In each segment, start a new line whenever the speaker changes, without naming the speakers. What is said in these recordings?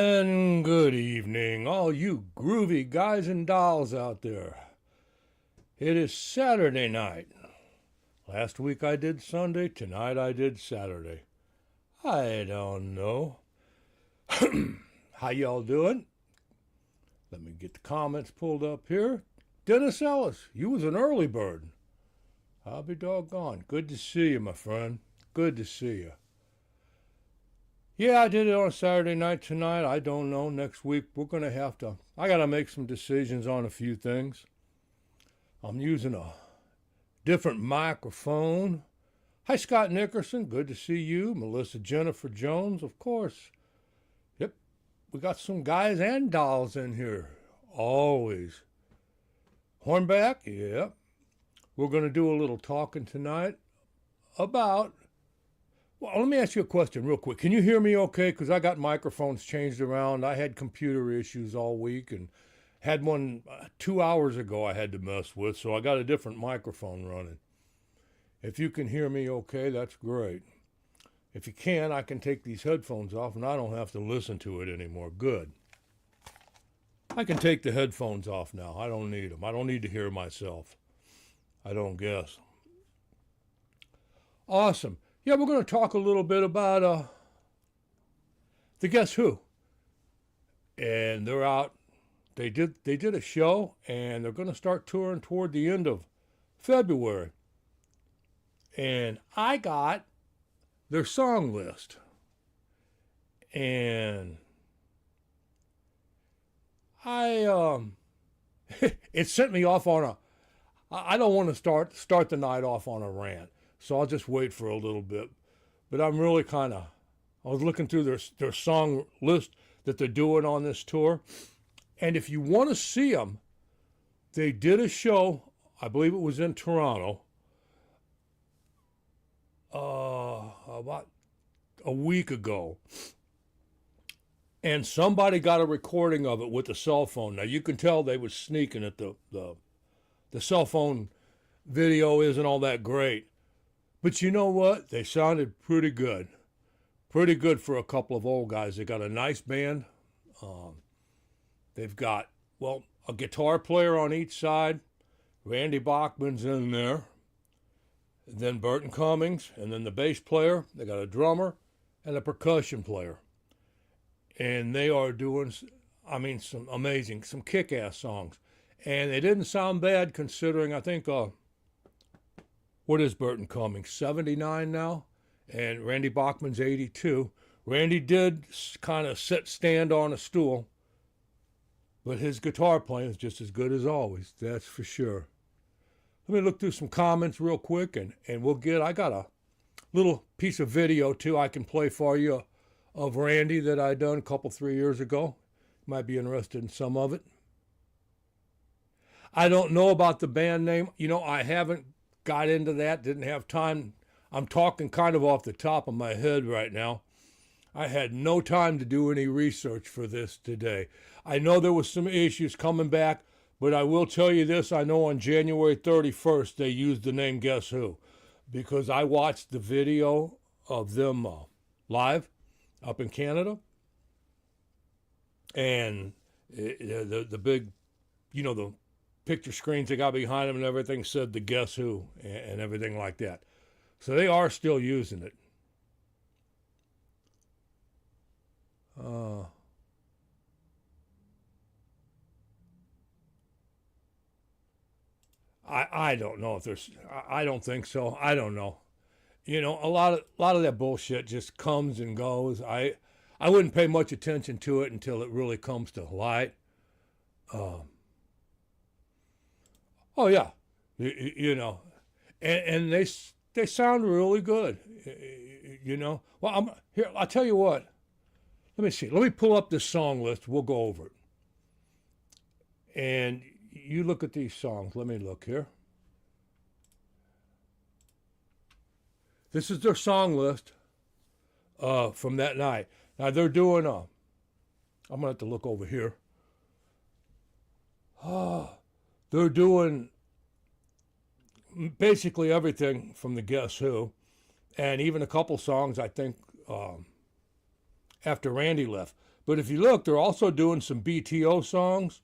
And good evening, all you groovy guys and dolls out there. It is Saturday night. Last week I did Sunday, tonight I did Saturday. I don't know. How y'all doing? Let me get the comments pulled up here. Dennis Ellis, you was an early bird. I'll be doggone. Good to see you, my friend. Good to see you. Yeah, I did it on Saturday night tonight. I don't know. Next week, we're going to I got to make some decisions on a few things. I'm using a different microphone. Hi, Scott Nickerson. Good to see you. Melissa Jennifer Jones, of course. Yep, we got some guys and dolls in here. Always. Hornback, yep. We're going to do a little talking tonight about... Well, let me ask you a question real quick. Can you hear me okay? Because I got microphones changed around. I had computer issues all week and had one 2 hours ago I had to mess with, so I got a different microphone running. If you can hear me okay, that's great. If you can, I can take these headphones off and I don't have to listen to it anymore. Good. I can take the headphones off now. I don't need them. I don't need to hear myself. I don't guess. Awesome. Yeah, we're going to talk a little bit about the Guess Who. And they're out. They did a show, and they're going to start touring toward the end of February. And I got their song list. And it sent me off on I don't want to start the night off on a rant. So I'll just wait for a little bit. But I'm really I was looking through their song list that they're doing on this tour. And if you want to see them, they did a show, I believe it was in Toronto, about a week ago. And somebody got a recording of it with a cell phone. Now you can tell they was sneaking it. The cell phone video isn't all that great. But you know what? They sounded pretty good. Pretty good for a couple of old guys. They got a nice band. They've got, a guitar player on each side. Randy Bachman's in there. And then Burton Cummings. And then the bass player. They got a drummer and a percussion player. And they are doing, some amazing, some kick-ass songs. And they didn't sound bad considering, I think, what is Burton Cummings, 79 now? And Randy Bachman's 82. Randy did kind of stand on a stool, but his guitar playing is just as good as always, that's for sure. Let me look through some comments real quick, and I got a little piece of video, too, I can play for you of Randy that I done a couple, 3 years ago. Might be interested in some of it. I don't know about the band name. I haven't got into that, didn't have time. I'm talking kind of off the top of my head right now. I had no time to do any research for this today. I know there was some issues coming back, but I will tell you this. I know on January 31st they used the name Guess Who, because I watched the video of them live up in Canada. And the big, the picture screens they got behind them and everything said the Guess Who and everything like that. So they are still using it. I don't know if there's, I don't think so. I don't know. A lot of that bullshit just comes and goes. I wouldn't pay much attention to it until it really comes to light. Oh yeah, and they sound really good, Well, I'll tell you what. Let me see. Let me pull up this song list. We'll go over it. And you look at these songs. Let me look here. This is their song list from that night. Now they're doing I'm gonna have to look over here. They're doing basically everything from the Guess Who, and even a couple songs, I think, after Randy left. But if you look, they're also doing some BTO songs.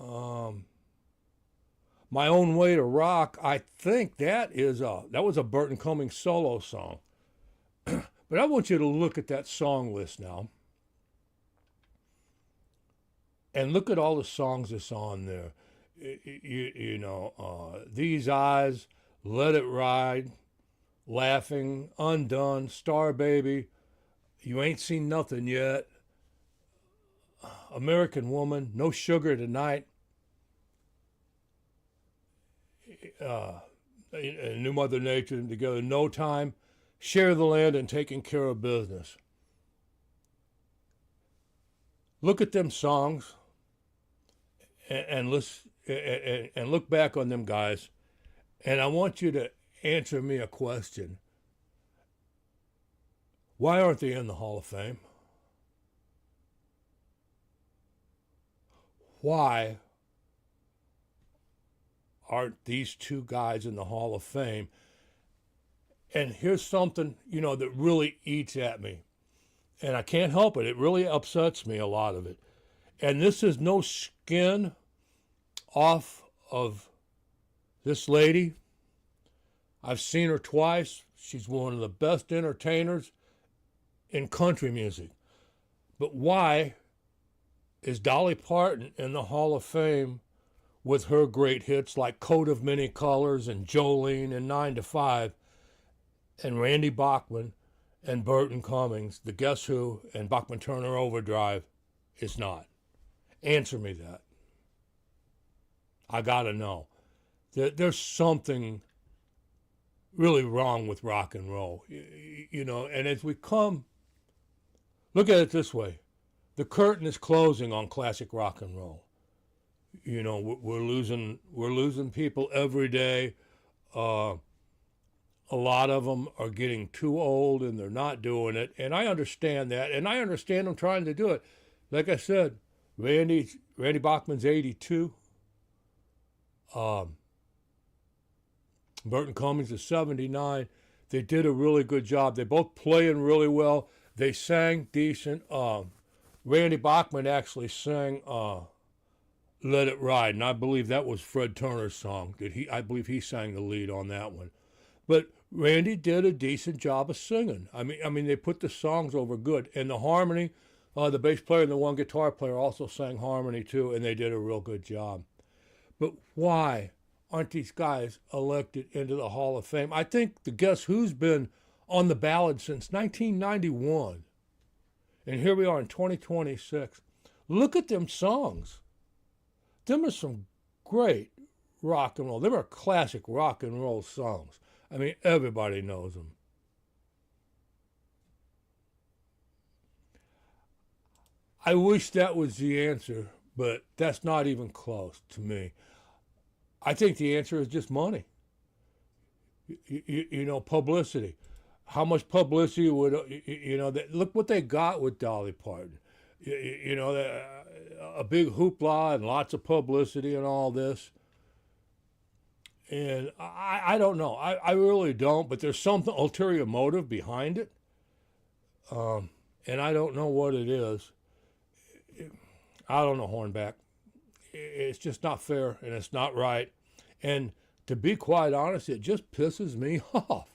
Um, My Own Way to Rock, I think that was a Burton Cummings solo song. But I want you to look at that song list now and look at all the songs that's on there. These Eyes, Let It Ride, Laughing, Undone, Star Baby, You Ain't Seen Nothing Yet, American Woman, No Sugar Tonight, New Mother Nature Together, No Time, Share the Land, and Taking Care of Business. Look at them songs and listen and look back on them guys, and I want you to answer me a question. Why aren't they in the Hall of Fame? Why aren't these two guys in the Hall of Fame? And here's something, that really eats at me. And I can't help it. It really upsets me, a lot of it. And this is no skin off of this lady. I've seen her twice. She's one of the best entertainers in country music. But why is Dolly Parton in the Hall of Fame with her great hits like Coat of Many Colors and Jolene and 9 to 5, and Randy Bachman and Burton Cummings, the Guess Who, and Bachman Turner Overdrive is not? Answer me that. I gotta know. There's something really wrong with rock and roll, and as we come, look at it this way. The curtain is closing on classic rock and roll. We're losing people every day. A lot of them are getting too old and they're not doing it. And I understand that. And I understand them trying to do it. Like I said, Randy Bachman's 82. Burton Cummings is 79. They did a really good job. They both playing really well. They sang decent. Randy Bachman actually sang Let It Ride. And I believe that was Fred Turner's song. I believe he sang the lead on that one. But Randy did a decent job of singing. I mean, they put the songs over good. And the harmony, the bass player and the one guitar player also sang harmony too, and they did a real good job. But why aren't these guys elected into the Hall of Fame? I think the Guess Who's been on the ballot since 1991. And here we are in 2026. Look at them songs. Them are some great rock and roll. Them are classic rock and roll songs. I mean, everybody knows them. I wish that was the answer, but that's not even close to me. I think the answer is just money. Publicity. How much publicity would, look what they got with Dolly Parton. A big hoopla and lots of publicity and all this. And I don't know. I really don't, but there's some ulterior motive behind it. And I don't know what it is. I don't know, Hornback. It's just not fair and it's not right. And to be quite honest, it just pisses me off.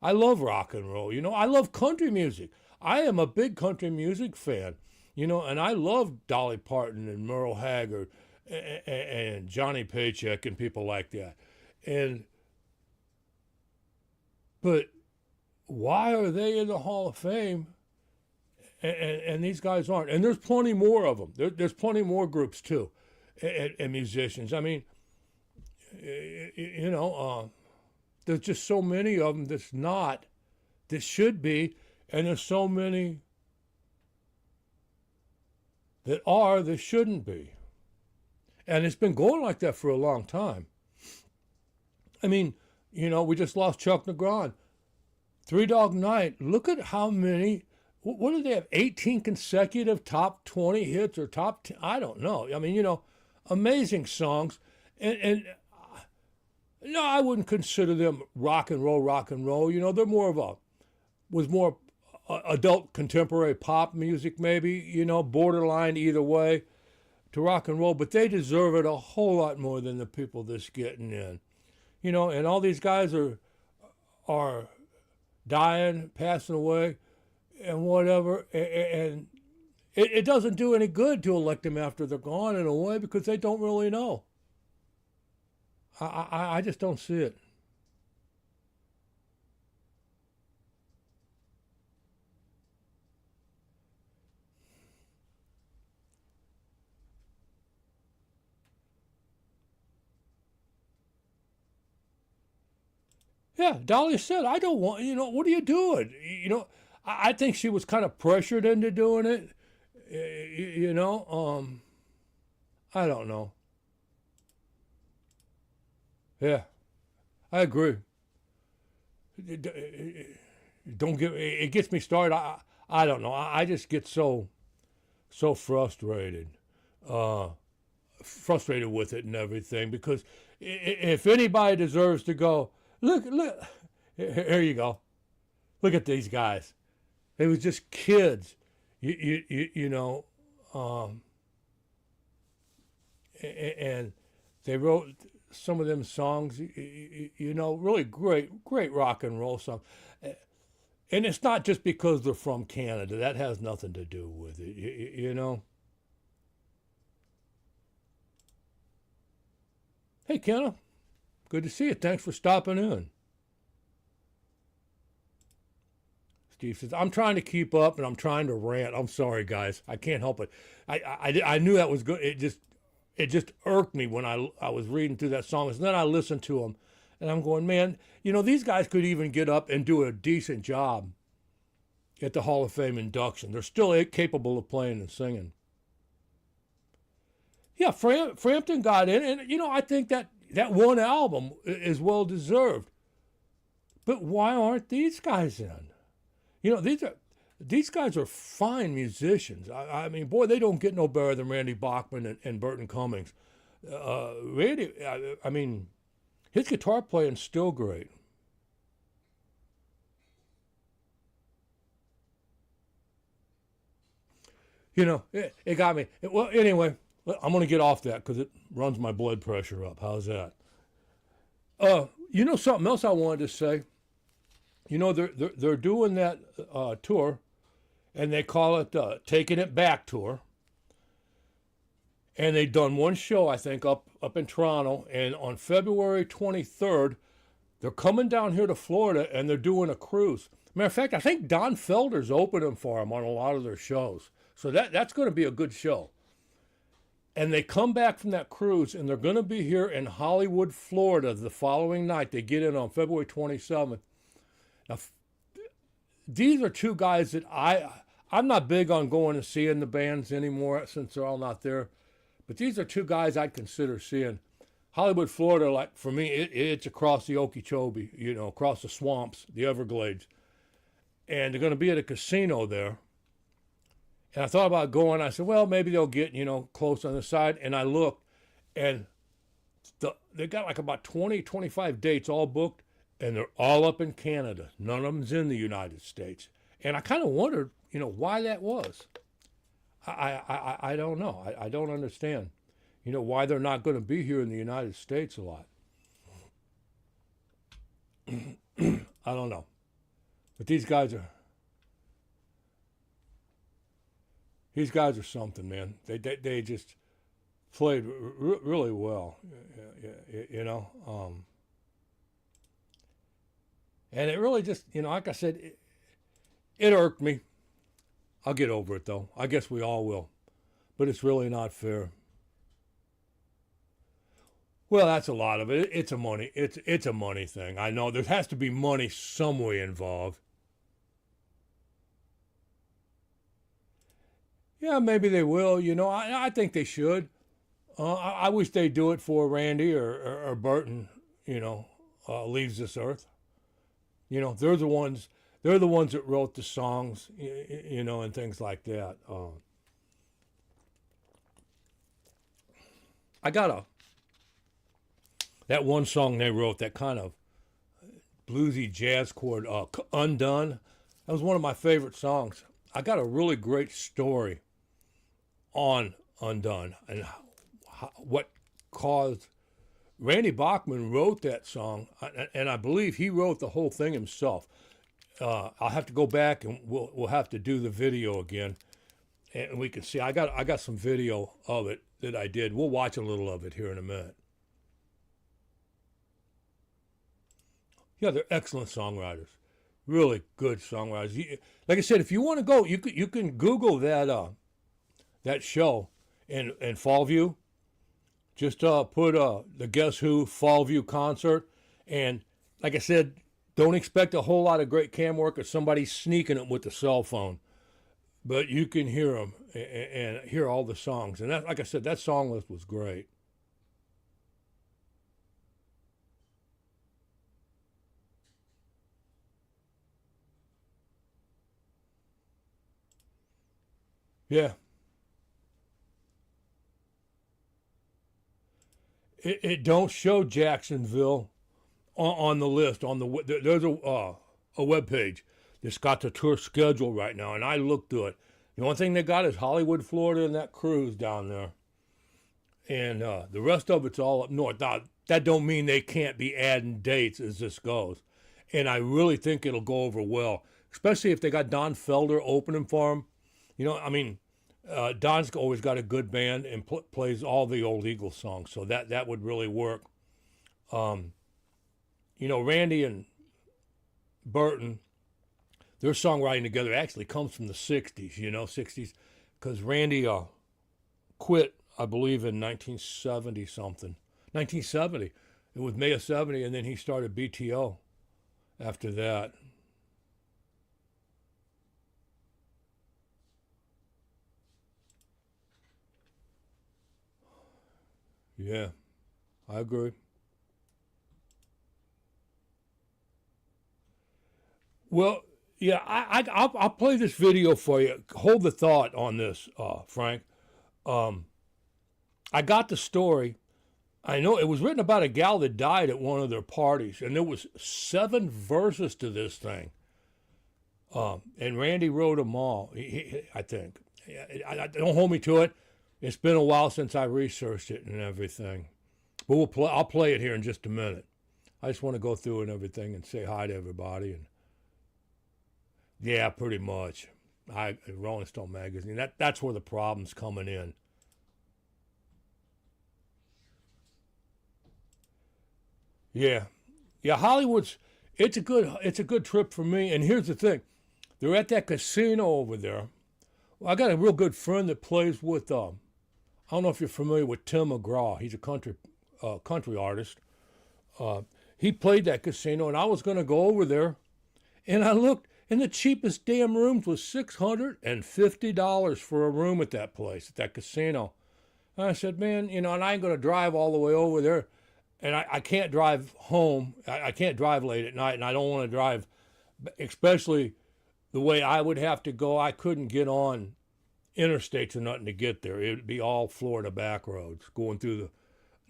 I love rock and roll. I love country music. I am a big country music fan. And I love Dolly Parton and Merle Haggard and Johnny Paycheck and people like that. But why are they in the Hall of Fame and these guys aren't? And there's plenty more of them. There's plenty more groups too, and musicians. I mean, there's just so many of them that should be, and there's so many that shouldn't be. And it's been going like that for a long time. I mean, we just lost Chuck Negron. Three Dog Night, look at how many, what do they have, 18 consecutive top 20 hits or top 10? I don't know. I mean, amazing songs. And no, I wouldn't consider them rock and roll. They're more adult contemporary pop music, maybe, borderline either way to rock and roll, but they deserve it a whole lot more than the people that's getting in. And all these guys are dying, passing away, and whatever, and it doesn't do any good to elect them after they're gone in a way because they don't really know. I just don't see it. Yeah, Dahlia said, I don't want, what are you doing? I think she was kind of pressured into doing it. I don't know. Yeah, I agree. Don't get it gets me started. I don't know. I just get so uh, frustrated with it and everything because if anybody deserves to go, look, here you go. Look at these guys. They was just kids, you know, um, and they wrote some of them songs, really great rock and roll songs. And it's not just because they're from Canada. That has nothing to do with it, you know. Hey, Kenna, good to see you. Thanks for stopping in. Steve says, I'm trying to keep up and I'm trying to rant. I'm sorry, guys. I can't help it. I knew that was good. It just irked me when I was reading through that song. And then I listened to them and I'm going, man, these guys could even get up and do a decent job at the Hall of Fame induction. They're still capable of playing and singing. Yeah, Frampton got in, and I think that one album is well deserved. But why aren't these guys in? These guys are fine musicians. I mean, boy, they don't get no better than Randy Bachman and Burton Cummings. Randy, I mean, his guitar playing's still great. It got me. Well, anyway, I'm going to get off that because it runs my blood pressure up. How's that? Something else I wanted to say. They're doing that tour, and they call it Taking It Back Tour. And they've done one show, I think, up in Toronto. And on February 23rd, they're coming down here to Florida, and they're doing a cruise. Matter of fact, I think Don Felder's opening for them on a lot of their shows. So that's going to be a good show. And they come back from that cruise, and they're going to be here in Hollywood, Florida the following night. They get in on February 27th. Now, these are two guys that I'm not big on going and seeing the bands anymore since they're all not there. But these are two guys I'd consider seeing. Hollywood, Florida, like for me, it's across the Okeechobee, across the swamps, the Everglades. And they're going to be at a casino there. And I thought about going. I said, well, maybe they'll get, close on the side. And I looked, and they got like about 20, 25 dates all booked, and they're all up in Canada. None of them's in the United States. And I kind of wondered, why that was. I don't know. I don't understand, why they're not going to be here in the United States a lot. I don't know. But these guys are something, man. They just played really well, and it really just, like I said, it irked me. I'll get over it, though. I guess we all will. But it's really not fair. Well, that's a lot of it. It's a money thing. I know there has to be money some way involved. Yeah, maybe they will. I think they should. I wish they'd do it for Randy or Burton. Leaves this earth. They're the ones. They're the ones that wrote the songs. And things like that. I got that one song they wrote, that kind of bluesy jazz chord, Undone. That was one of my favorite songs. I got a really great story on Undone and what caused. Randy Bachman wrote that song, and I believe he wrote the whole thing himself. I'll have to go back and we'll have to do the video again, and we can see. I got some video of it that I did. We'll watch a little of it here in a minute. Yeah, they're excellent songwriters, really good songwriters. Like I said, if you want to go, you can Google that show in Fallview. Just put the Guess Who Fallview concert, and like I said, don't expect a whole lot of great cam work or somebody sneaking it with the cell phone, but you can hear them and hear all the songs. And that, like I said, that song list was great. Yeah, it don't show Jacksonville on the list. There's a web page that's got the tour schedule right now, and I looked through it. The only thing they got is Hollywood, Florida, and that cruise down there, and the rest of it's all up north. Now that don't mean they can't be adding dates as this goes, and I really think it'll go over well, especially if they got Don Felder opening for them. I mean, Don's always got a good band and plays all the old Eagles songs, so that would really work. Randy and Burton, their songwriting together actually comes from the 60s, 60s, because Randy quit, I believe, in 1970 something. 1970. It was May of 70, and then he started BTO after that. Yeah, I agree. Well, yeah, I'll play this video for you. Hold the thought on this, Frank. Um, I got the story. I know it was written about a gal that died at one of their parties, and there was 7 verses to this thing. And Randy wrote them all. I think. Don't hold me to it. It's been a while since I researched it and everything. But I'll play it here in just a minute. I just want to go through it and everything and say hi to everybody. And yeah, pretty much. Rolling Stone magazine. That's where the problem's coming in. Yeah, yeah. Hollywood's it's a good trip for me. And here's the thing, they're at that casino over there. Well, I got a real good friend that plays with. I don't know if you're familiar with Tim McGraw. He's a country artist. Uh, he played that casino, and I was going to go over there, and I looked, and the cheapest damn rooms was $650 for a room at that place, at that casino. And I said, man, and I ain't going to drive all the way over there, and I can't drive home. I can't drive late at night, and I don't want to drive, especially the way I would have to go. I couldn't get on interstates or nothing to get there. It would be all Florida back roads going through the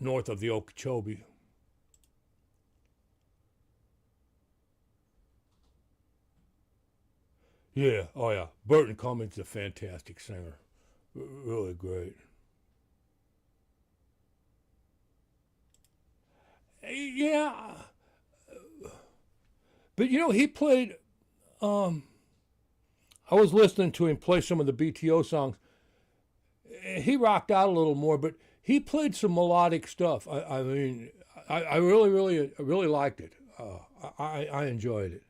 north of the Okeechobee. Yeah, oh yeah. Burton Cummings is a fantastic singer. Really great. Yeah, but he played. Um, I was listening to him play some of the BTO songs. He rocked out a little more, but he played some melodic stuff. I mean, I really liked it. I enjoyed it.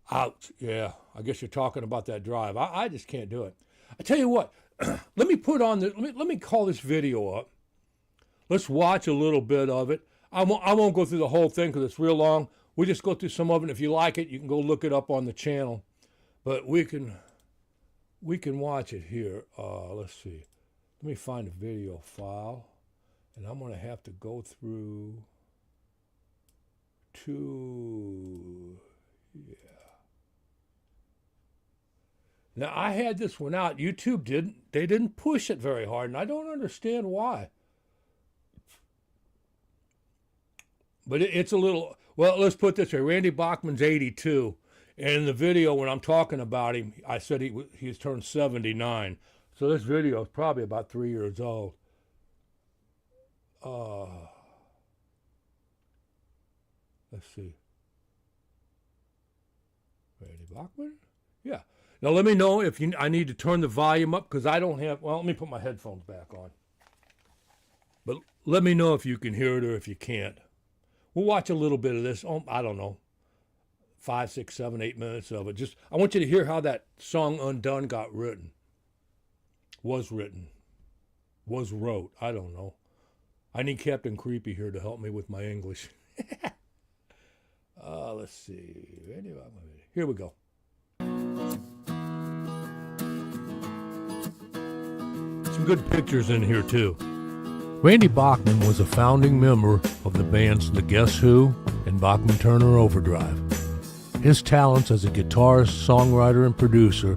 Ouch. Yeah, I guess you're talking about that drive. I just can't do it. I tell you what. Let me put on the. Let me call this video up. Let's watch a little bit of it. I won't go through the whole thing because it's real long. We just go through some of it. If you like it, you can go look it up on the channel. But we can watch it here. Let's see. Let me find a video file, and I'm gonna have to go through to. Yeah. Now I had this one out. YouTube didn't. They didn't push it very hard, and I don't understand why. But it's a little, well, let's put it this way. Randy Bachman's 82. And in the video, when I'm talking about him, I said he's turned 79. So this video is probably about 3 years old. Let's see. Randy Bachman? Yeah. Now let me know if I need to turn the volume up, because I don't have, well, let me put my headphones back on. But let me know if you can hear it or if you can't. We'll watch a little bit of this. I don't know, 5, 6, 7, 8 minutes of it. Just, I want you to hear how that song Undone got written. Was wrote. I don't know. I need Captain Creepy here to help me with my English. Let's see. Here we go. Some good pictures in here too. Randy Bachman was a founding member of the bands The Guess Who and Bachman Turner Overdrive. His talents as a guitarist, songwriter, and producer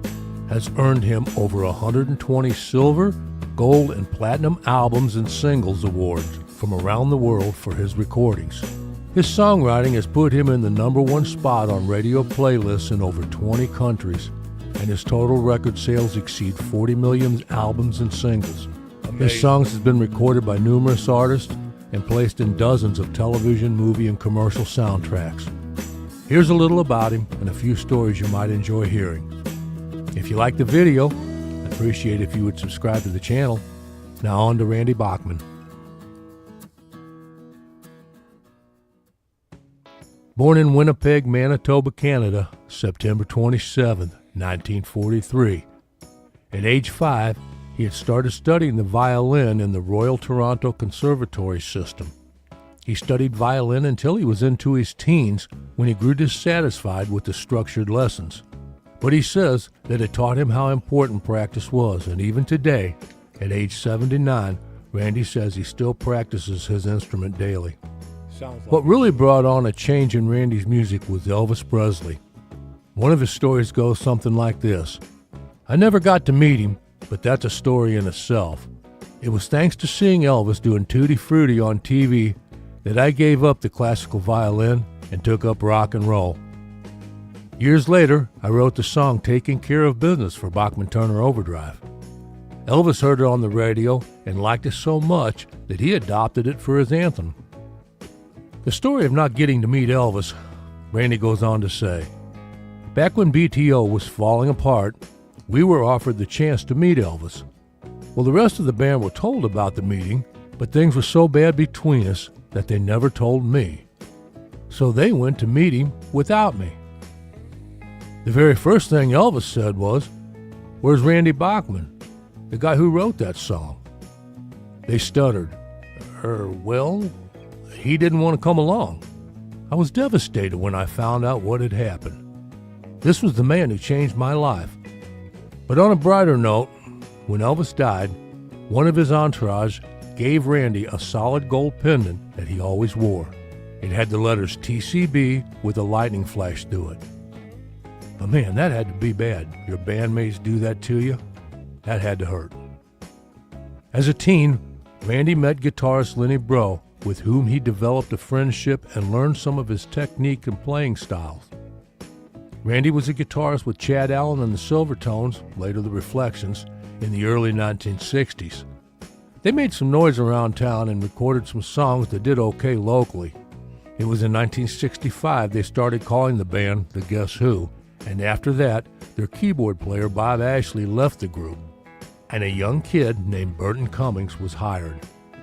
has earned him over 120 silver, gold, and platinum albums and singles awards from around the world for his recordings. His songwriting has put him in the #1 spot on radio playlists in over 20 countries, and his total record sales exceed 40 million albums and singles. Amazing. His songs have been recorded by numerous artists and placed in dozens of television, movie, and commercial soundtracks. Here's a little about him and a few stories you might enjoy hearing. If you like the video, I'd appreciate if you would subscribe to the channel. Now on to Randy Bachman. Born in Winnipeg, Manitoba, Canada, September 27, 1943. At age 5, he had started studying the violin in the Royal Toronto Conservatory system. He studied violin until he was into his teens, when he grew dissatisfied with the structured lessons. But he says that it taught him how important practice was, and even today, at age 79, Randy says he still practices his instrument daily. What really brought on a change in Randy's music was Elvis Presley. One of his stories goes something like this. I never got to meet him, but that's a story in itself. It was thanks to seeing Elvis doing Tutti Frutti on TV that I gave up the classical violin and took up rock and roll. Years later, I wrote the song Taking Care of Business for Bachman Turner Overdrive. Elvis heard it on the radio and liked it so much that he adopted it for his anthem. The story of not getting to meet Elvis, Randy goes on to say, back when BTO was falling apart, we were offered the chance to meet Elvis. Well, the rest of the band were told about the meeting, but things were so bad between us that they never told me. So they went to meet him without me. The very first thing Elvis said was, "Where's Randy Bachman, the guy who wrote that song?" They stuttered. Well, he didn't want to come along. I was devastated when I found out what had happened. This was the man who changed my life. But on a brighter note, when Elvis died, one of his entourage gave Randy a solid gold pendant that he always wore. It had the letters TCB with a lightning flash through it. But man, that had to be bad. Your bandmates do that to you? That had to hurt. As a teen, Randy met guitarist Lenny Breau, with whom he developed a friendship and learned some of his technique and playing styles. Randy was a guitarist with Chad Allen and the Silvertones, later the Reflections, in the early 1960s. They made some noise around town and recorded some songs that did okay locally. It was in 1965 they started calling the band The Guess Who, and after that, their keyboard player Bob Ashley left the group, and a young kid named Burton Cummings was hired.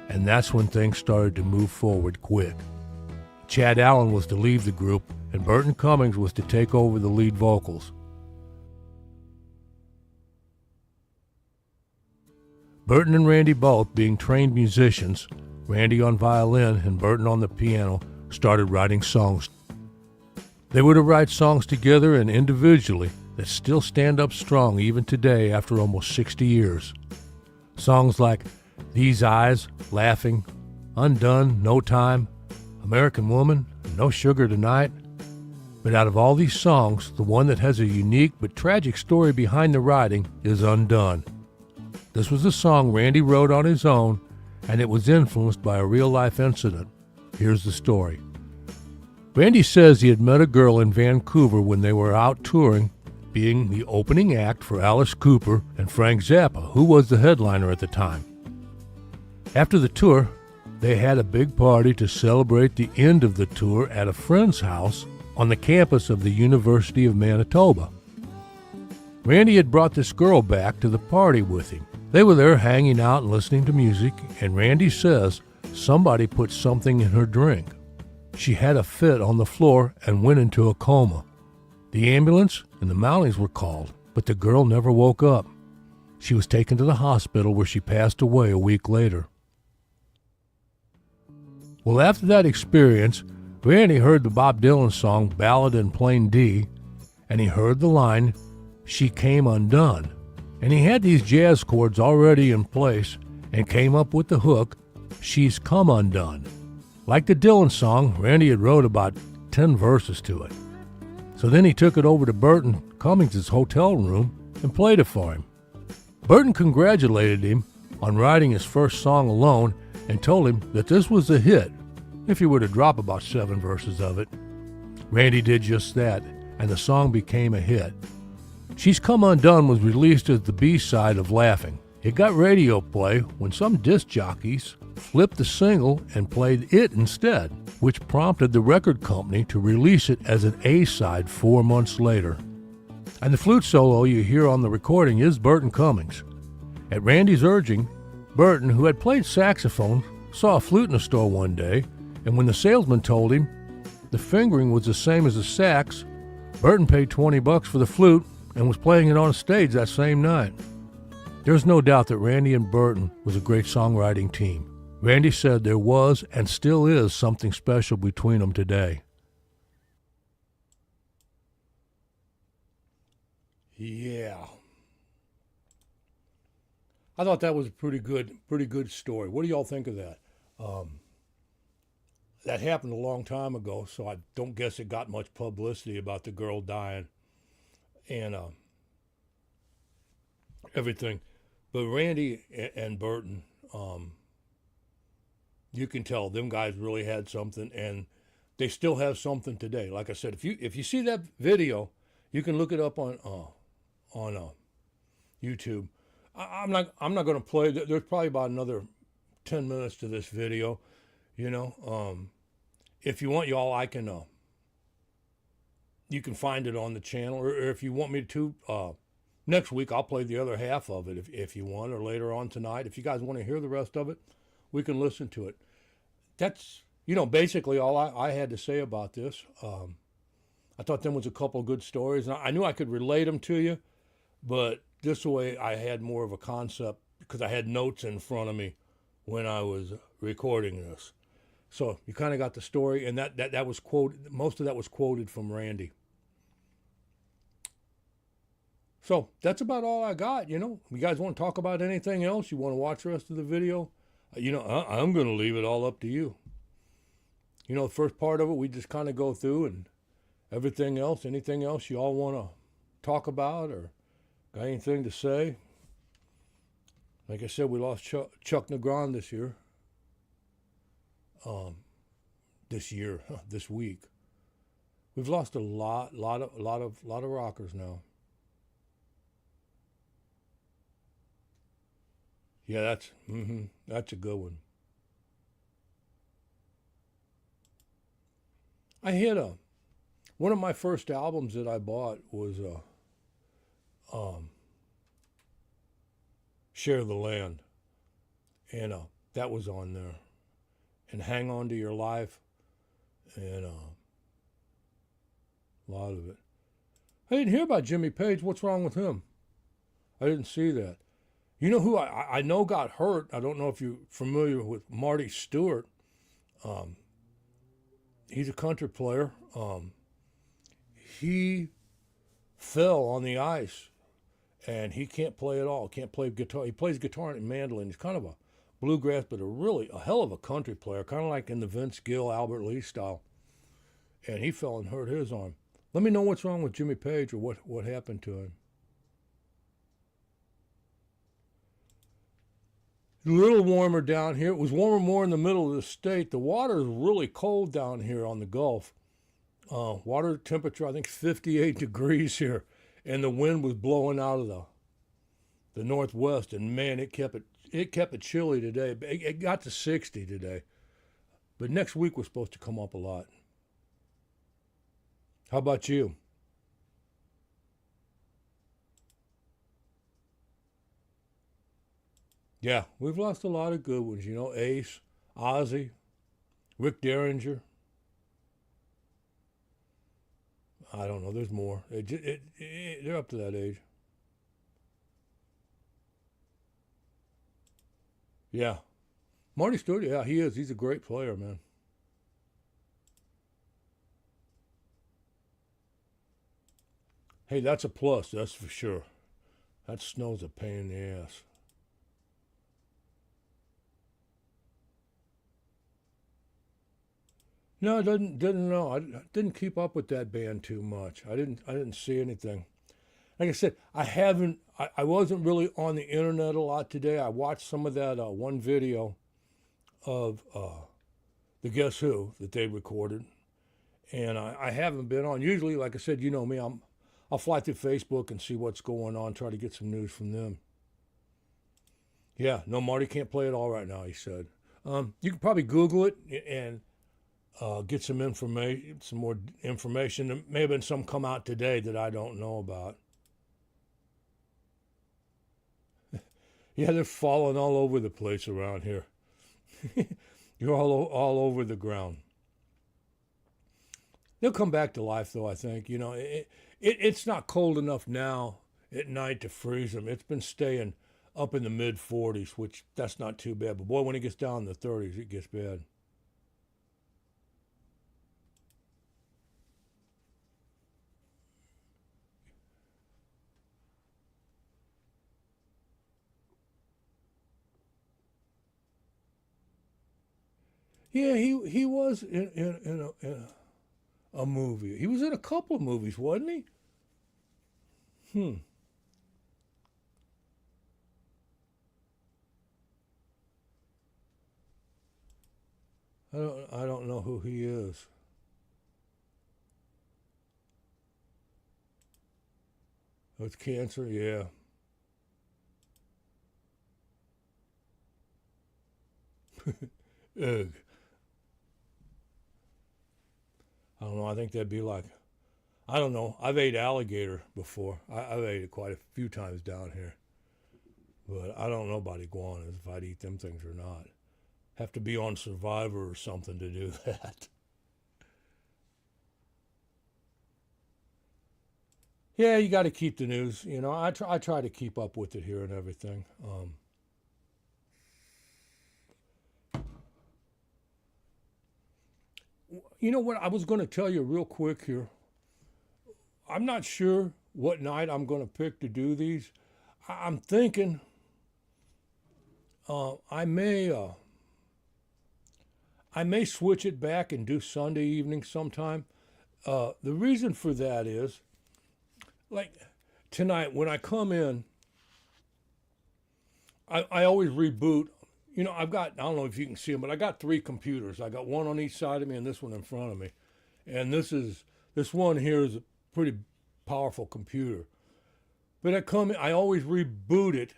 And that's when things started to move forward quick. Chad Allen was to leave the group, and Burton Cummings was to take over the lead vocals. Burton and Randy both being trained musicians, Randy on violin and Burton on the piano, started writing songs. They were to write songs together and individually that still stand up strong even today after almost 60 years. Songs like These Eyes, Laughing, Undone, No Time, American Woman, No Sugar Tonight. But out of all these songs, the one that has a unique but tragic story behind the writing is Undone. This was a song Randy wrote on his own, and it was influenced by a real-life incident. Here's the story. Randy says he had met a girl in Vancouver when they were out touring, being the opening act for Alice Cooper and Frank Zappa, who was the headliner at the time. After the tour, they had a big party to celebrate the end of the tour at a friend's house on the campus of the University of Manitoba. Randy had brought this girl back to the party with him. They were there hanging out and listening to music, and Randy says somebody put something in her drink. She had a fit on the floor and went into a coma. The ambulance and the Mounties were called, but the girl never woke up. She was taken to the hospital where she passed away a week later. Well, after that experience, Randy heard the Bob Dylan song Ballad in Plain D, and he heard the line, "She Came Undone." And he had these jazz chords already in place and came up with the hook, "She's Come Undone." Like the Dylan song, Randy had wrote about 10 verses to it. So then he took it over to Burton Cummings' hotel room and played it for him. Burton congratulated him on writing his first song alone and told him that this was a hit if he were to drop about 7 verses of it. Randy did just that, and the song became a hit. She's Come Undone was released as the B-side of Laughing. It got radio play when some disc jockeys flipped the single and played it instead, which prompted the record company to release it as an A-side 4 months later. And the flute solo you hear on the recording is Burton Cummings. At Randy's urging, Burton, who had played saxophone, saw a flute in a store one day, and when the salesman told him the fingering was the same as the sax, Burton paid $20 for the flute and was playing it on stage that same night. There's no doubt that Randy and Burton was a great songwriting team. Randy said there was and still is something special between them today. Yeah. I thought that was a pretty good story. What do y'all think of that? That happened a long time ago, so I don't guess it got much publicity about the girl dying and everything. But Randy and Burton, you can tell them guys really had something, and they still have something today. Like I said, if you see that video, you can look it up on YouTube. I'm not going to play. There's probably about another 10 minutes to this video. You know, if you want, y'all, I can. You can find it on the channel, or if you want me to. Next week, I'll play the other half of it if you want, or later on tonight. If you guys want to hear the rest of it, we can listen to it. That's, basically all I had to say about this. I thought there was a couple of good stories, and I knew I could relate them to you, but this way I had more of a concept because I had notes in front of me when I was recording this. So you kind of got the story, and that was quoted. Most of that was quoted from Randy. So that's about all I got. You guys want to talk about anything else? You want to watch the rest of the video? I'm going to leave it all up to you. The first part of it, we just kind of go through, and everything else, anything else you all want to talk about or got anything to say? Like I said, we lost Chuck Negron this year. This week. We've lost a lot of rockers now. Yeah, that's a good one. I hit one of my first albums that I bought was Share the Land, and that was on there, and Hang On to Your Life, and a lot of it. I didn't hear about Jimmy Page. What's wrong with him? I didn't see that. You know who I know got hurt? I don't know if you're familiar with Marty Stewart. He's a country player. He fell on the ice, and he can't play at all. Can't play guitar. He plays guitar and mandolin. He's kind of a bluegrass, but a hell of a country player, kind of like in the Vince Gill, Albert Lee style. And he fell and hurt his arm. Let me know what's wrong with Jimmy Page or what happened to him. A little warmer down here. It was warmer more in the middle of the state. The water is really cold down here on the Gulf. Water temperature, I think 58 degrees here, and the wind was blowing out of the northwest, and man, it kept it chilly today. It got to 60 today, but next week was supposed to come up a lot. How about you? Yeah, we've lost a lot of good ones. Ace, Ozzy, Rick Derringer. I don't know. There's more. They're up to that age. Yeah, Marty Stewart. Yeah, he is. He's a great player, man. Hey, that's a plus. That's for sure. That snow's a pain in the ass. No, I didn't know. I didn't keep up with that band too much. I didn't see anything. Like I said, I haven't. I wasn't really on the internet a lot today. I watched some of that one video of the Guess Who that they recorded, and I haven't been on. Usually, like I said, you know me. I'll fly through Facebook and see what's going on. Try to get some news from them. Yeah, no, Marty can't play it all right now. He said. You can probably Google it and get some more information. There may have been some come out today that I don't know about. Yeah, they're falling all over the place around here. You're all over the ground. They'll come back to life, though. I think it's not cold enough now at night to freeze them. It's been staying up in the mid 40s, which that's not too bad. But boy, when it gets down in the 30s, it gets bad. Yeah, he was in a movie. He was in a couple of movies, wasn't he? Hmm. I don't know who he is. With cancer, yeah. Ugh. I don't know. I think that'd be like, I don't know. I've ate alligator before. I've ate it quite a few times down here, but I don't know about iguanas if I'd eat them things or not. Have to be on Survivor or something to do that. Yeah, you got to keep the news. I try to keep up with it here and everything. You know what? I was going to tell you real quick here. I'm not sure what night I'm going to pick to do these. I'm thinking I may switch it back and do Sunday evening sometime. The reason for that is like tonight when I come in, I always reboot. I don't know if you can see them, but I got three computers. I got one on each side of me and this one in front of me. And this one here is a pretty powerful computer. But I always reboot it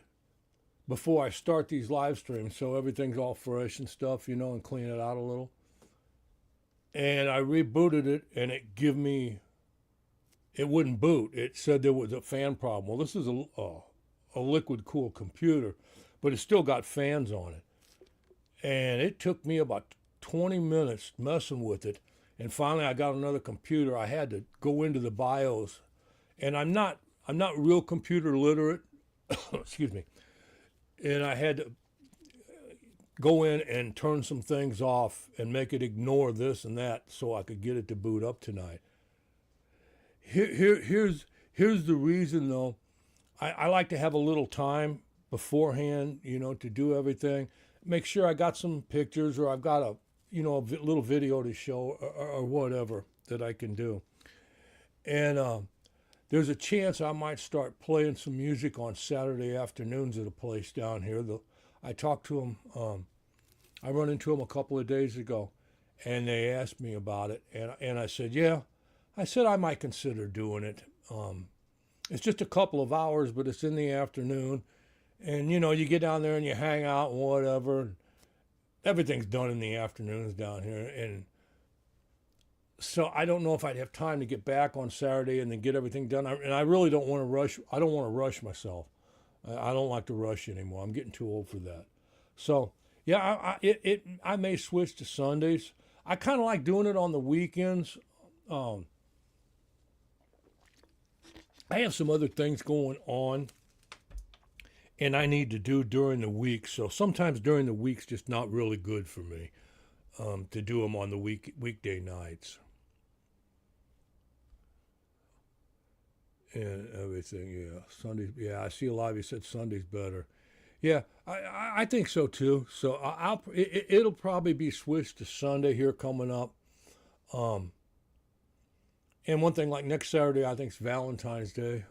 before I start these live streams so everything's all fresh and stuff, and clean it out a little. And I rebooted it and it wouldn't boot. It said there was a fan problem. Well, this is a liquid cooled computer, but it's still got fans on it. And it took me about 20 minutes messing with it. And finally I got another computer. I had to go into the BIOS. And I'm not real computer literate. Excuse me. And I had to go in and turn some things off and make it ignore this and that so I could get it to boot up tonight. Here's the reason though. I like to have a little time beforehand, to do everything. Make sure I got some pictures or I've got a little video to show or whatever that I can do. And there's a chance I might start playing some music on Saturday afternoons at a place down here. I talked to them. I run into them a couple of days ago, and they asked me about it, and I said, yeah. I said I might consider doing it. It's just a couple of hours, but it's in the afternoon. And, you get down there and you hang out and whatever. Everything's done in the afternoons down here. And so I don't know if I'd have time to get back on Saturday and then get everything done. And I really don't want to rush. I don't want to rush myself. I don't like to rush anymore. I'm getting too old for that. So, yeah, I may switch to Sundays. I kind of like doing it on the weekends. I have some other things going on and I need to do during the week. So sometimes during the week's just not really good for me to do them on the weekday nights. And everything, yeah. Sundays, yeah, I see a lot of you said Sunday's better. Yeah, I think so too. So it'll probably be switched to Sunday here coming up. And one thing, like next Saturday, I think it's Valentine's Day.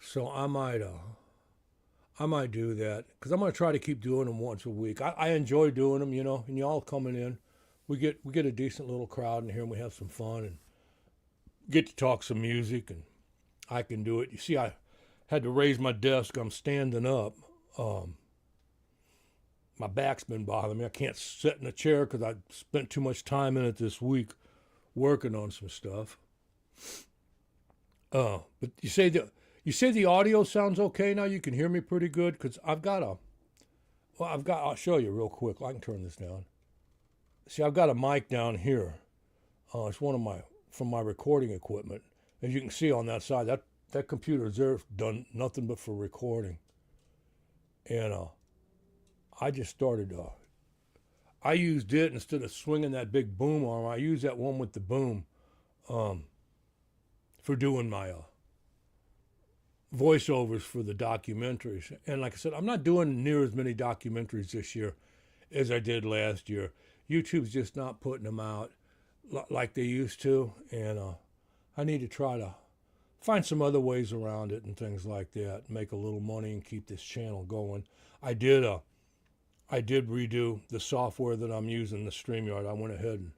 So I might do that because I'm gonna try to keep doing them once a week. I enjoy doing them, and y'all coming in. We get a decent little crowd in here, and we have some fun and get to talk some music, and I can do it. You see, I had to raise my desk. I'm standing up. My back's been bothering me. I can't sit in a chair because I spent too much time in it this week working on some stuff. But you say the audio sounds okay now. You can hear me pretty good because I'll show you real quick. I can turn this down. See, I've got a mic down here. It's from my recording equipment. As you can see on that side, that computer's there done nothing but for recording. And I just started. I used it instead of swinging that big boom arm. I used that one with the boom for doing my voiceovers for the documentaries. And like I said, I'm not doing near as many documentaries this year as I did last year. YouTube's just not putting them out like they used to, and I need to try to find some other ways around it and things like that, make a little money and keep this channel going. I did redo the software that I'm using, the StreamYard. I went ahead and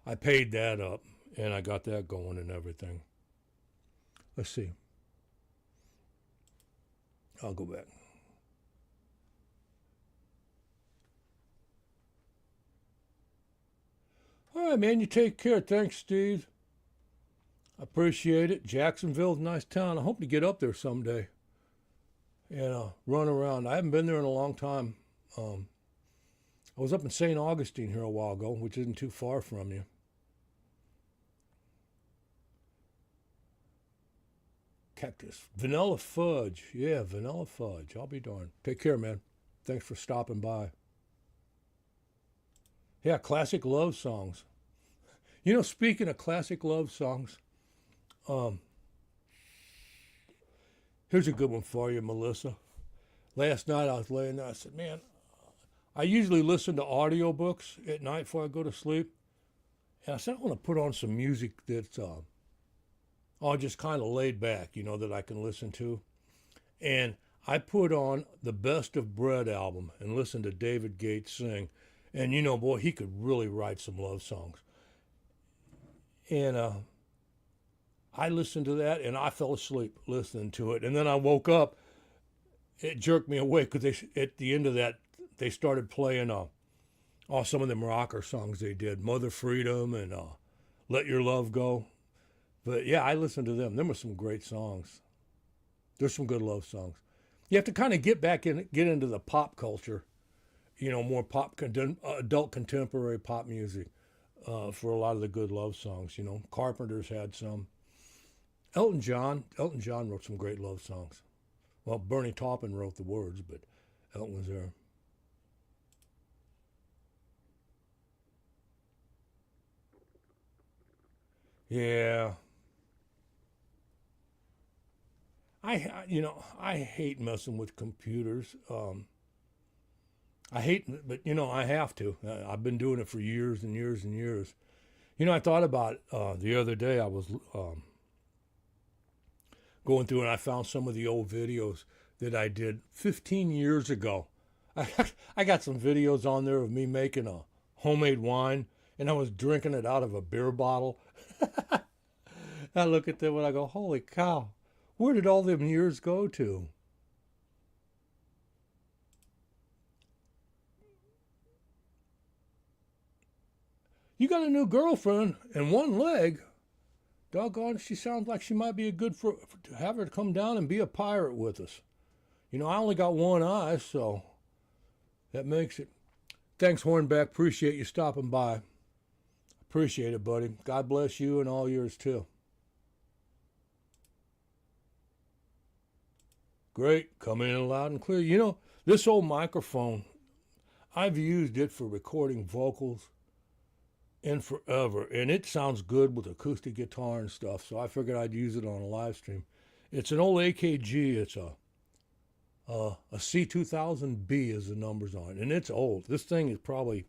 I paid that up, and I got that going and everything. Let's see. I'll go back. All right, man, you take care. Thanks, Steve. I appreciate it. Jacksonville's a nice town. I hope to get up there someday and run around. I haven't been there in a long time. I was up in St. Augustine here a while ago, which isn't too far from you. Cactus. Vanilla fudge. Yeah, vanilla fudge. I'll be darned. Take care, man. Thanks for stopping by. Yeah, classic love songs. Speaking of classic love songs, here's a good one for you, Melissa. Last night I was laying there. I said, man, I usually listen to audiobooks at night before I go to sleep. And I said, I want to put on some music that's just kind of laid back, that I can listen to. And I put on the Best of Bread album and listened to David Gates sing. And, boy, he could really write some love songs. And I listened to that, and I fell asleep listening to it. And then I woke up. It jerked me awake because at the end of that, they started playing some of them rocker songs they did. Mother Freedom and Let Your Love Go. But, yeah, I listened to them. Them were some great songs. There's some good love songs. You have to kind of get into the pop culture. More adult contemporary pop music for a lot of the good love songs. Carpenters had some. Elton John wrote some great love songs. Well, Bernie Taupin wrote the words, but Elton was there. Yeah. I hate messing with computers. I hate, but I have to. I've been doing it for years and years and years. I thought about the other day. I was going through and I found some of the old videos that I did 15 years ago. I got some videos on there of me making a homemade wine, and I was drinking it out of a beer bottle. I look at them and I go, holy cow, where did all them years go to? You got a new girlfriend and one leg. Doggone, she sounds like she might be a good for to have her come down and be a pirate with us. You know, I only got one eye, so that makes it. Thanks, Hornback. Appreciate you stopping by. Appreciate it, buddy. God bless you and all yours, too. Great. Coming in loud and clear. You know, this old microphone, I've used it for recording vocals in forever, and it sounds good with acoustic guitar and stuff, so I figured I'd use it on a live stream. It's an old AKG. It's a C2000B is the numbers on it, and it's old. This thing is probably,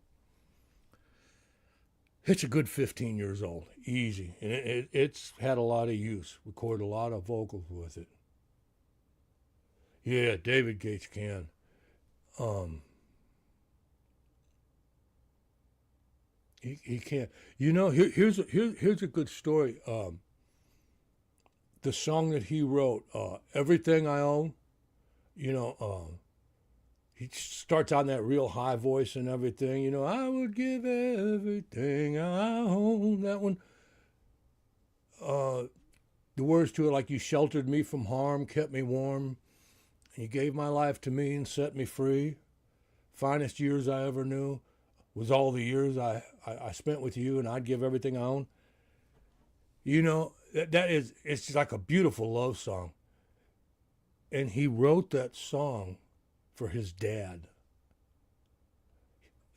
it's a good 15 years old, easy, and it's had a lot of use. Recorded a lot of vocals with it. Yeah, David Gates can. He can't. You know, here's a good story. The song that he wrote, "Everything I Own." You know, he starts on that real high voice and everything. You know, I would give everything I own. That one. The words to it, like you sheltered me from harm, kept me warm, and you gave my life to me and set me free. Finest years I ever knew was all the years I spent with you, and I'd give everything I own. You know, it's just like a beautiful love song. And he wrote that song for his dad.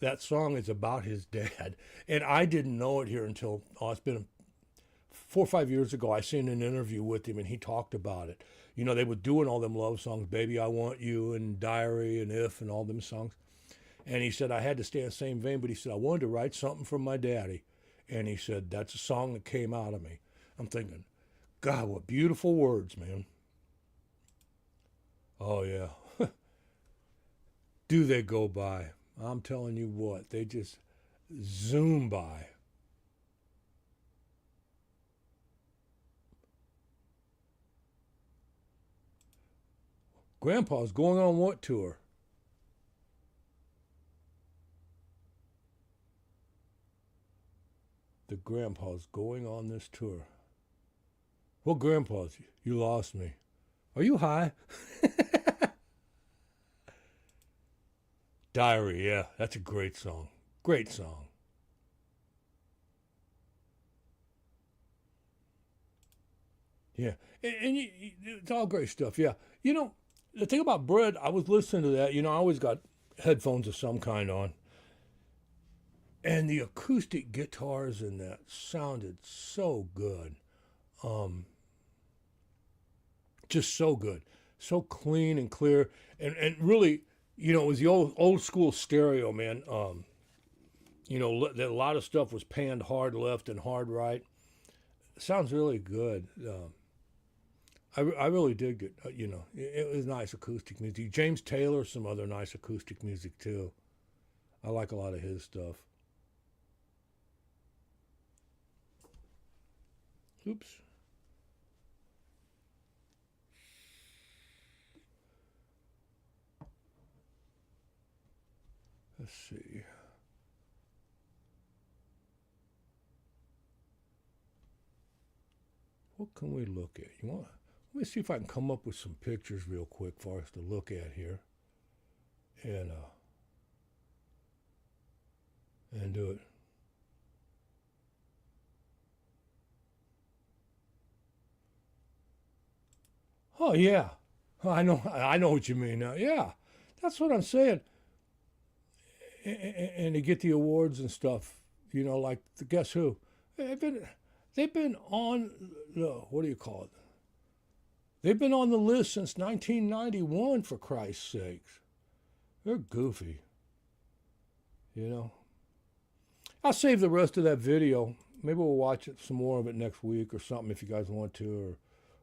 That song is about his dad. And I didn't know it here until, it's been 4 or 5 years ago. I seen an interview with him and he talked about it. You know, they were doing all them love songs, Baby I Want You and Diary and If and all them songs. And he said, I had to stay in the same vein, but he said, I wanted to write something for my daddy. And he said, that's a song that came out of me. I'm thinking, God, what beautiful words, man. Oh, yeah. Do they go by? I'm telling you what, they just zoom by. Grandpa's going on what tour? The grandpa's going on this tour. What grandpa's? You lost me. Are you high? Diary, yeah, that's a great song. Great song. Yeah, and it's all great stuff. Yeah, you know, the thing about Bread, I was listening to that. You know, I always got headphones of some kind on, and the acoustic guitars in that sounded so good. Um, just so good, so clean and clear, and really, you know, it was the old school stereo, man. You know, a lot of stuff was panned hard left and hard right. Sounds really good. I really did get, you know, it was nice acoustic music. James Taylor, some other nice acoustic music too. I like a lot of his stuff. Oops. Let's see. What can we look at? You want? Let me see if I can come up with some pictures real quick for us to look at here, and do it. Oh yeah, I know what you mean now. Yeah, that's what I'm saying. And to get the awards and stuff, you know, like the Guess Who, they've been on the, what do you call it? They've been on the list since 1991, for Christ's sakes. They're goofy, you know. I'll save the rest of that video. Maybe we'll watch it, some more of it next week or something if you guys want to,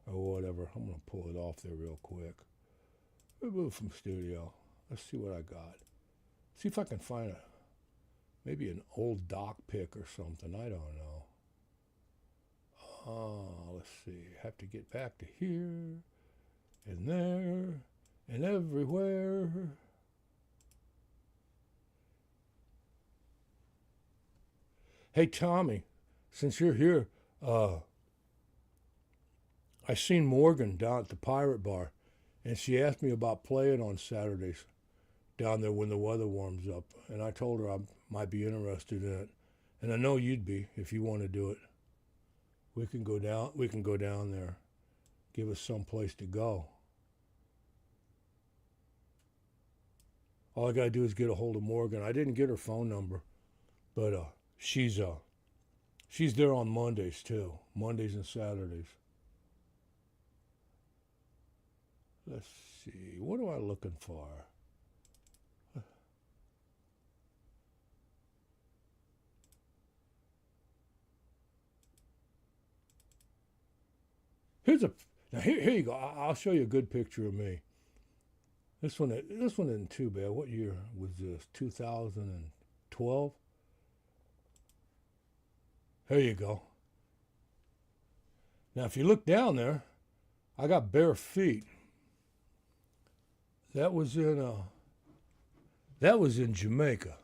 or whatever. I'm gonna pull it off there real quick. Remove from studio. Let's see what I got. See if I can find maybe an old doc pic or something. I don't know. Let's see. Have to get back to here and there and everywhere. Hey, Tommy, since you're here, I seen Morgan down at the Pirate Bar, and she asked me about playing on Saturdays down there when the weather warms up, and I told her I might be interested in it, and I know you'd be if you want to do it. We can go down. We can go down there. Give us some place to go. All I gotta do is get a hold of Morgan. I didn't get her phone number, but she's there on Mondays too. Mondays and Saturdays. Let's see. What am I looking for? Here you go. I'll show you a good picture of me. This one isn't too bad. What year was this? 2012. There you go. Now, if you look down there, I got bare feet. That was in Jamaica.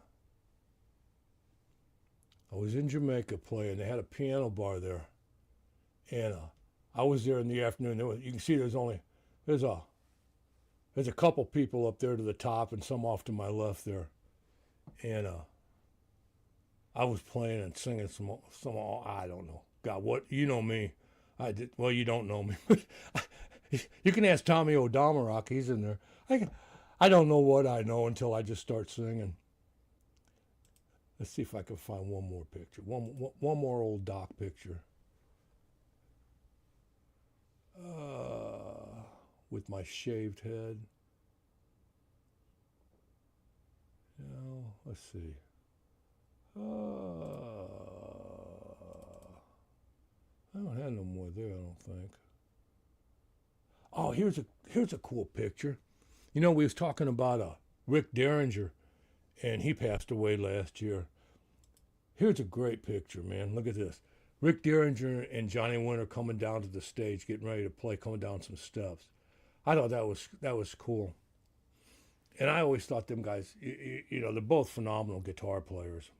I was in Jamaica playing. They had a piano bar there, and I was there in the afternoon. You can see there's a couple people up there to the top and some off to my left there, and I was playing and singing some I don't know. God, what, you know me. I did well. You don't know me, but you can ask Tommy O'Domarock. He's in there. I don't know what I know until I just start singing. Let's see if I can find one more picture. One more old Doc picture. With my shaved head. Let's see. I don't have no more there, I don't think. Oh, here's a cool picture. You know, we was talking about Rick Derringer, and he passed away last year. Here's a great picture, man. Look at this. Rick Derringer and Johnny Winter coming down to the stage, getting ready to play, coming down some steps. I thought that was cool. And I always thought them guys, you know, they're both phenomenal guitar players.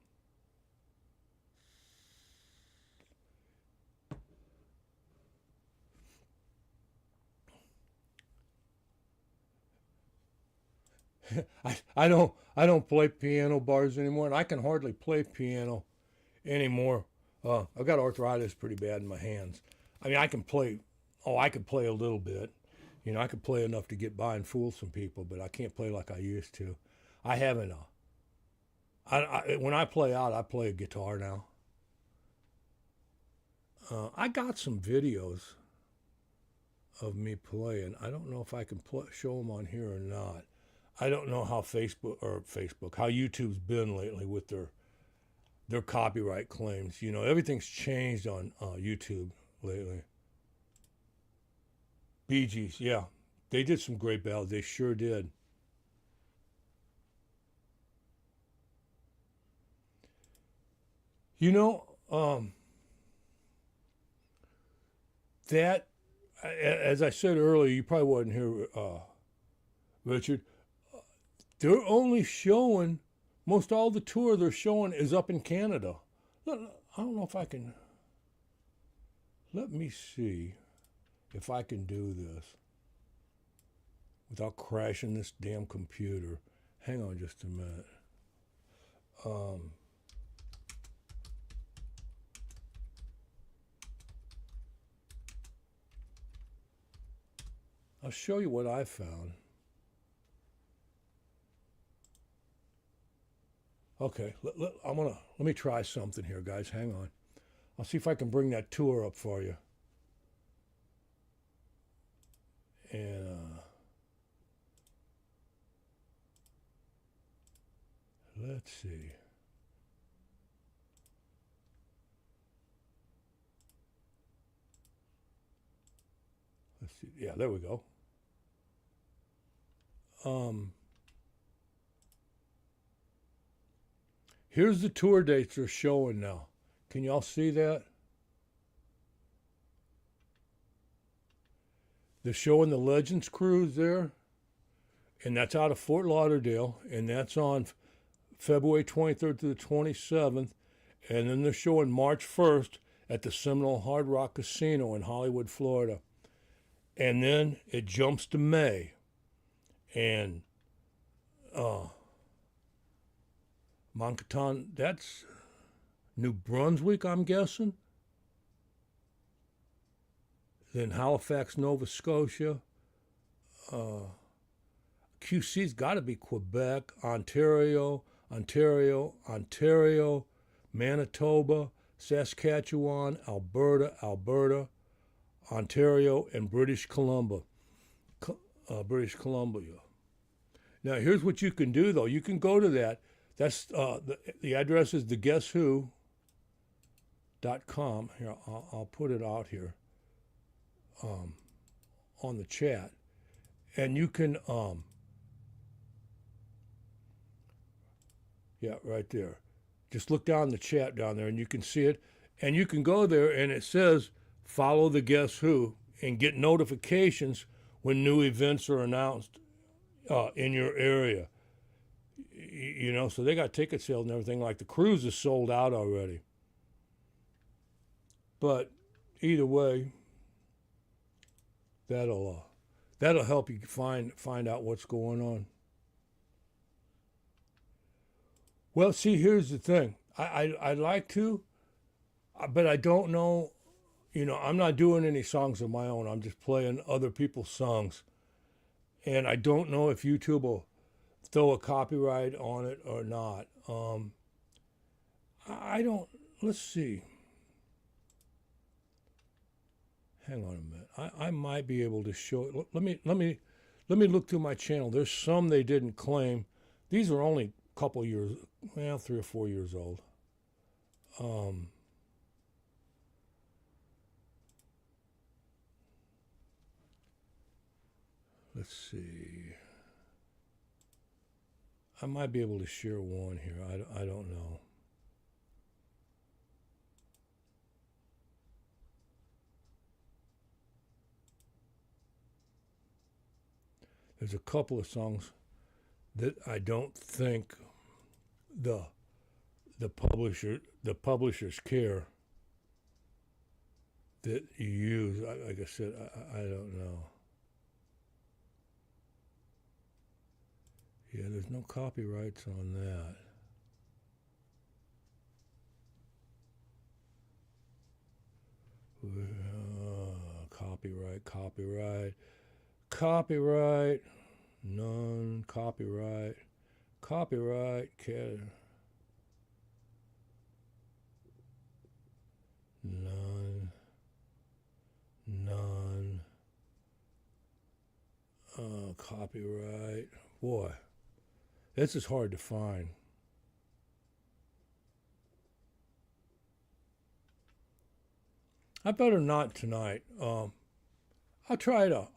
I don't play piano bars anymore, and I can hardly play piano anymore. I've got arthritis pretty bad in my hands. I mean, I can play. Oh, I could play a little bit. You know, I could play enough to get by and fool some people, but I can't play like I used to. I haven't. When I play out, I play a guitar now. I got some videos of me playing. I don't know if I can show them on here or not. I don't know how how YouTube's been lately with their copyright claims. You know, everything's changed on YouTube lately. Bee Gees, yeah. They did some great ballads. They sure did. You know, that, as I said earlier, you probably wasn't here, Richard. They're only showing, most all the tour they're showing is up in Canada. I don't know if I can, let me see if I can do this without crashing this damn computer. Hang on just a minute. I'll show you what I found. Okay, let me try something here, guys. Hang on. I'll see if I can bring that tour up for you. And let's see. Let's see. Yeah, there we go. Here's the tour dates they're showing now. Can y'all see that? They're showing the Legends Cruise there, and that's out of Fort Lauderdale, and that's on February 23rd to the 27th. And then they're showing March 1st at the Seminole Hard Rock Casino in Hollywood, Florida. And then it jumps to May. And Moncton, that's New Brunswick, I'm guessing. Then Halifax, Nova Scotia. QC's got to be Quebec, Ontario, Manitoba, Saskatchewan, Alberta, Ontario, and British Columbia. Now, here's what you can do, though. You can go to that. That's the address is theguesswho.com. Here, I'll put it out here on the chat, and you can yeah, right there. Just look down the chat down there, and you can see it. And you can go there, and it says follow the Guess Who and get notifications when new events are announced in your area. You know, so they got ticket sales and everything. Like the cruise is sold out already. But either way, that'll help you find out what's going on. Well, see, here's the thing. I'd like to, but I don't know. You know, I'm not doing any songs of my own. I'm just playing other people's songs. And I don't know if YouTube will throw a copyright on it or not. I don't, let's see. Hang on a minute. I might be able to show it. Let me look through my channel. There's some they didn't claim. These are only a couple years, well, 3 or 4 years old. Let's see. I might be able to share one here. I don't know. There's a couple of songs that I don't think the publishers care that you use. Like I said, I don't know. Yeah, there's no copyrights on that. Copyright, none, copyright, none, copyright. Boy, this is hard to find. I better not tonight. I'll try to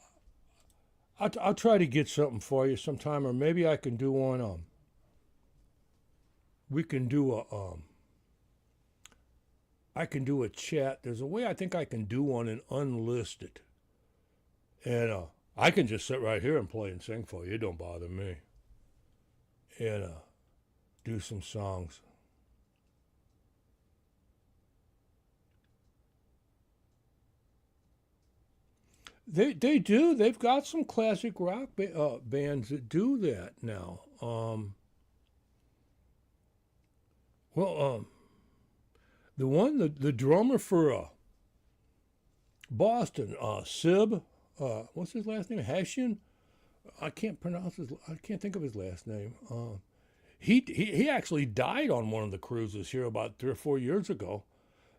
get something for you sometime, or maybe I can do one. We can do I can do a chat. There's a way I think I can do one and unlist it, and I can just sit right here and play and sing for you. It don't bother me, and do some songs. They do. They've got some classic rock bands that do that now. The drummer for Boston, Sib, what's his last name? Hessian? I can't think of his last name. He actually died on one of the cruises here about 3 or 4 years ago.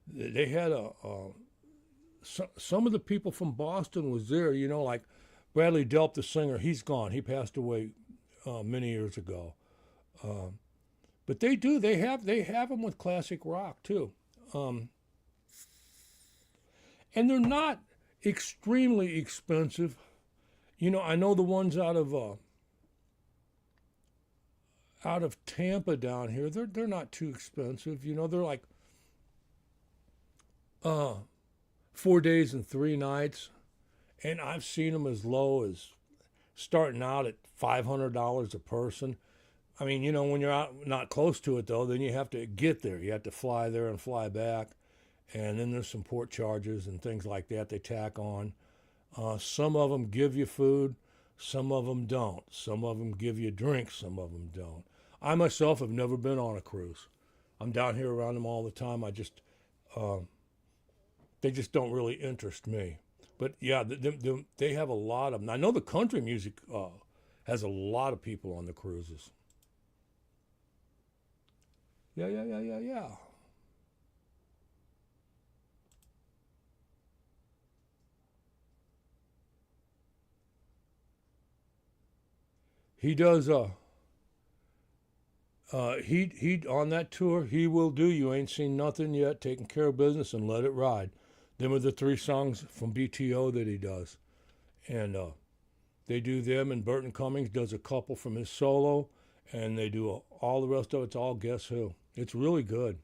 They had some of the people from Boston was there, you know, like Bradley Delp, the singer. He's gone. He passed away many years ago. But they do. They have them with classic rock too, and they're not extremely expensive. You know, I know the ones out of Tampa down here. They're not too expensive. You know, they're like 4 days and 3 nights, And I've seen them as low as starting out at $500 a person. I mean, you know, when you're out not close to it though, then you have to get there. You have to fly there and fly back, and then there's some port charges and things like that they tack on. Some of them give you food, some of them don't. Some of them give you drinks, some of them don't. I myself have never been on a cruise. I'm down here around them all the time. Uh, they just don't really interest me. But yeah, they have a lot of them. I know the country music has a lot of people on the cruises. Yeah. He does. He on that tour. He will do. You ain't seen nothing yet. Taking care of business and let it ride. Them are the three songs from BTO that he does, and they do them. And Burton Cummings does a couple from his solo, and they do all the rest of it's all Guess Who. It's really good.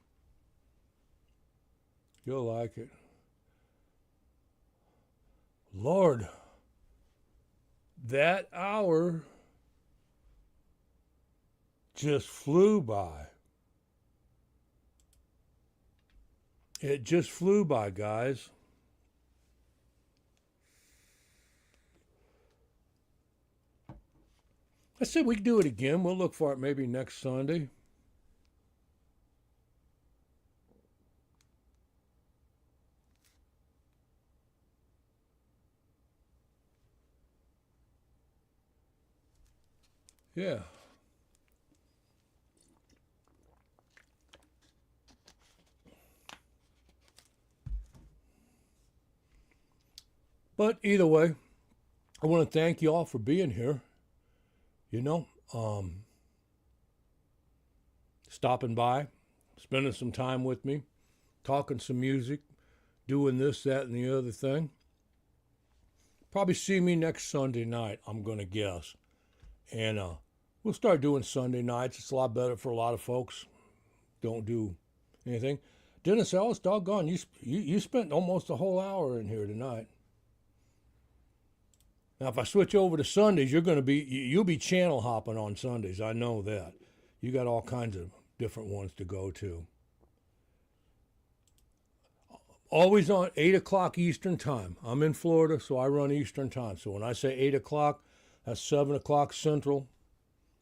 You'll like it. Lord, that hour just flew by. It just flew by, guys. I said we could do it again. We'll look for it maybe next Sunday. Yeah. But either way, I want to thank you all for being here. You know, stopping by, spending some time with me, talking some music, doing this, that, and the other thing. Probably see me next Sunday night, I'm going to guess. And we'll start doing Sunday nights. It's a lot better for a lot of folks. Don't do anything. Dennis Ellis, doggone, you spent almost a whole hour in here tonight. Now, if I switch over to Sundays, you'll be channel hopping on Sundays. I know that. You got all kinds of different ones to go to. Always on 8 o'clock Eastern Time. I'm in Florida, so I run Eastern Time. So when I say 8 o'clock, that's 7 o'clock Central,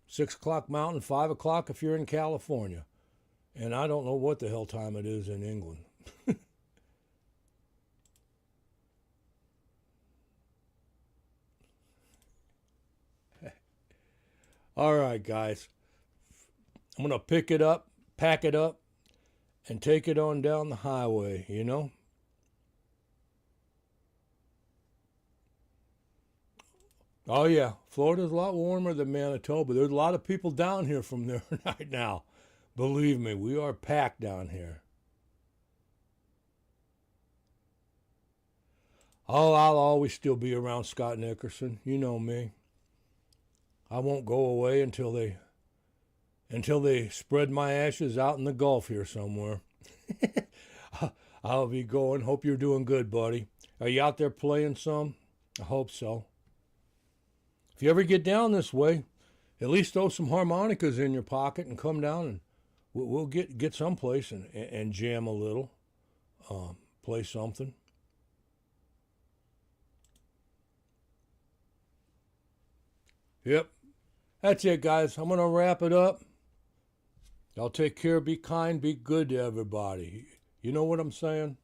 6 o'clock Mountain, 5 o'clock if you're in California. And I don't know what the hell time it is in England. All right, guys. I'm going to pick it up, pack it up, and take it on down the highway, you know? Oh, yeah. Florida's a lot warmer than Manitoba. There's a lot of people down here from there right now. Believe me, we are packed down here. Oh, I'll always still be around Scott Nickerson. You know me. I won't go away until they spread my ashes out in the Gulf here somewhere. I'll be going. Hope you're doing good, buddy. Are you out there playing some? I hope so. If you ever get down this way, at least throw some harmonicas in your pocket and come down, and we'll get someplace and jam a little, play something. Yep. That's it, guys. I'm going to wrap it up. Y'all take care, be kind, be good to everybody. You know what I'm saying?